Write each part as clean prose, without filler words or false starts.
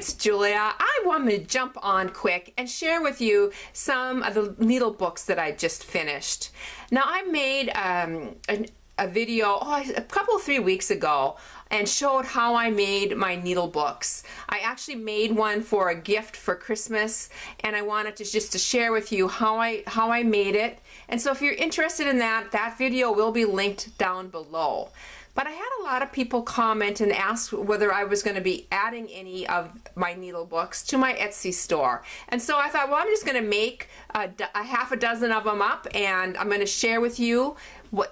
it's Julia. I want to jump on quick and share with you some of the needle books that I just finished. Now I made a video a couple 3 weeks ago and showed how I made my needle books. I actually made one for a gift for Christmas, and I wanted to just to share with you how I made it. And so if you're interested in that video will be linked down below. But I had a lot of people comment and ask whether I was going to be adding any of my needle books to my Etsy store. And so I thought, well, I'm just going to make a half a dozen of them up, and I'm going to share with you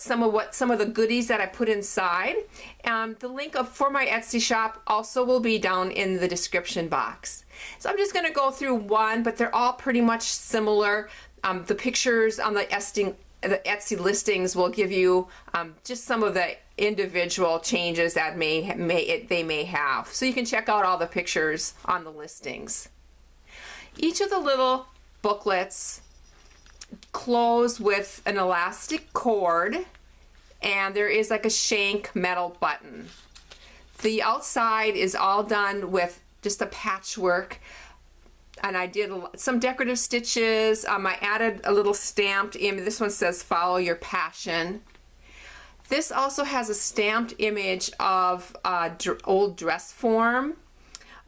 some of the goodies that I put inside. The link for my Etsy shop also will be down in the description box. So I'm just going to go through one, but they're all pretty much similar. The pictures on the Etsy listings will give you just some of the individual changes that they may have. So you can check out all the pictures on the listings. Each of the little booklets close with an elastic cord, and there is like a shank metal button. The outside is all done with just a patchwork, and I did some decorative stitches. I added a little stamped image. This one says "Follow Your Passion." This also has a stamped image of old dress form.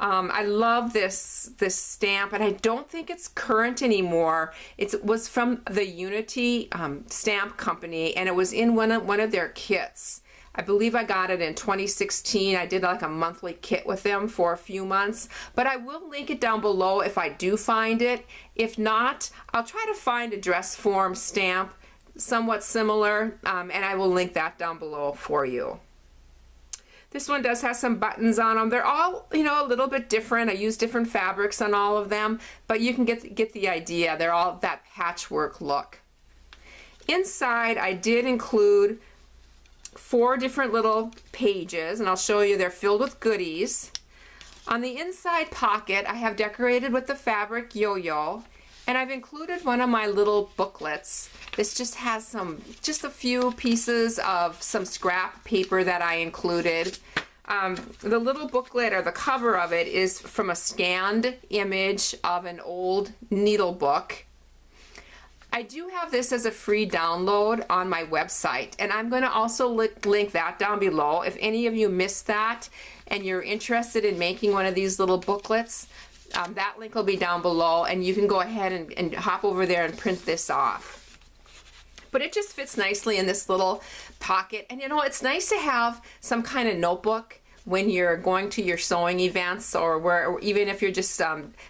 I love this stamp, and I don't think it's current anymore. It was from the Unity stamp company, and it was in one of their kits. I believe I got it in 2016. I did like a monthly kit with them for a few months, but I will link it down below if I do find it. If not, I'll try to find a dress form stamp somewhat similar, and I will link that down below for you. This one does have some buttons on them. They're all, a little bit different. I use different fabrics on all of them, but you can get the idea. They're all that patchwork look. Inside, I did include 4 different little pages, and I'll show you they're filled with goodies. On the inside pocket, I have decorated with the fabric yo-yo, and I've included one of my little booklets. This just has just a few pieces of some scrap paper that I included. The little booklet, or the cover of it, is from a scanned image of an old needle book. I do have this as a free download on my website, and I'm going to also link that down below. If any of you missed that and you're interested in making one of these little booklets, that link will be down below, and you can go ahead and hop over there and print this off. But it just fits nicely in this little pocket, and it's nice to have some kind of notebook when you're going to your sewing events, or even if you're just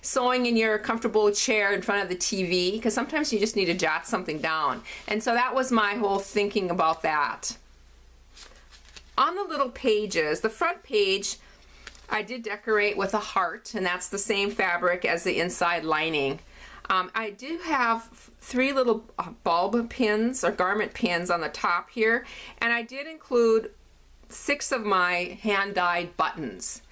sewing in your comfortable chair in front of the TV, because sometimes you just need to jot something down. And so that was my whole thinking about that. On the little pages, the front page, I did decorate with a heart, and that's the same fabric as the inside lining. I do have 3 little bulb pins or garment pins on the top here, and I did include 6 of my hand-dyed buttons.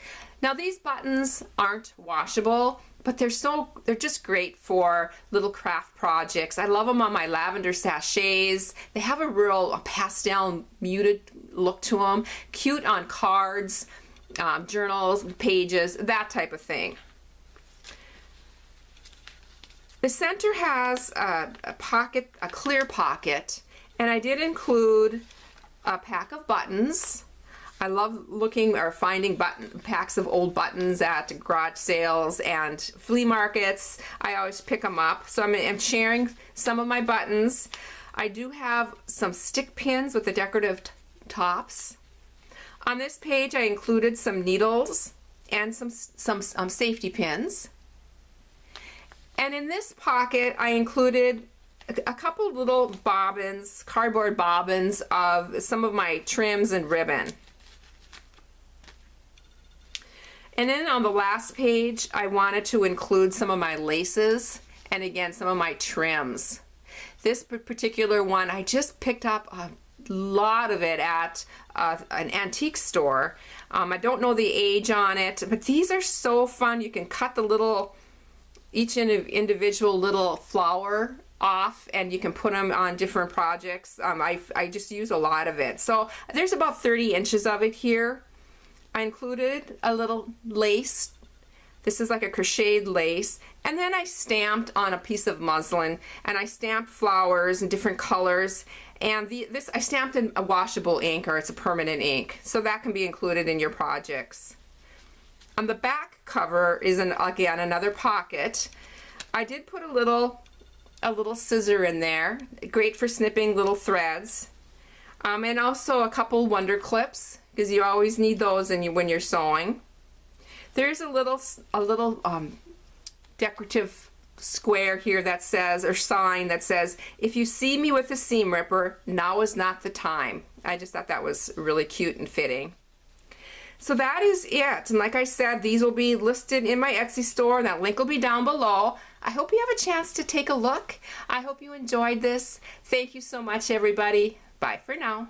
Now these buttons aren't washable, but they're just great for little craft projects. I love them on my lavender sachets. They have a real pastel muted look to them. Cute on cards, journals, pages, that type of thing. The center has a clear pocket, and I did include a pack of buttons. I love looking or finding packs of old buttons at garage sales and flea markets. I always pick them up. So I'm sharing some of my buttons. I do have some stick pins with the decorative tops. On this page, I included some needles and some safety pins. And in this pocket, I included a couple little bobbins, cardboard bobbins of some of my trims and ribbon. And then on the last page, I wanted to include some of my laces and again some of my trims. This particular one, I just picked up a lot of it at an antique store. I don't know the age on it, but these are so fun. You can cut each individual little flower off, and you can put them on different projects. I just use a lot of it. So there's about 30 inches of it here. I included a little lace This is like a crocheted lace. And then I stamped on a piece of muslin, and I stamped flowers in different colors. And this I stamped in a washable ink, or it's a permanent ink. So that can be included in your projects. On the back cover is, again, another pocket. I did put a little scissor in there, great for snipping little threads. And also a couple wonder clips, because you always need those when you're sewing. There's a little decorative square here that says, or sign that says, if you see me with a seam ripper, now is not the time. I just thought that was really cute and fitting. So that is it. And like I said, these will be listed in my Etsy store, and that link will be down below. I hope you have a chance to take a look. I hope you enjoyed this. Thank you so much, everybody. Bye for now.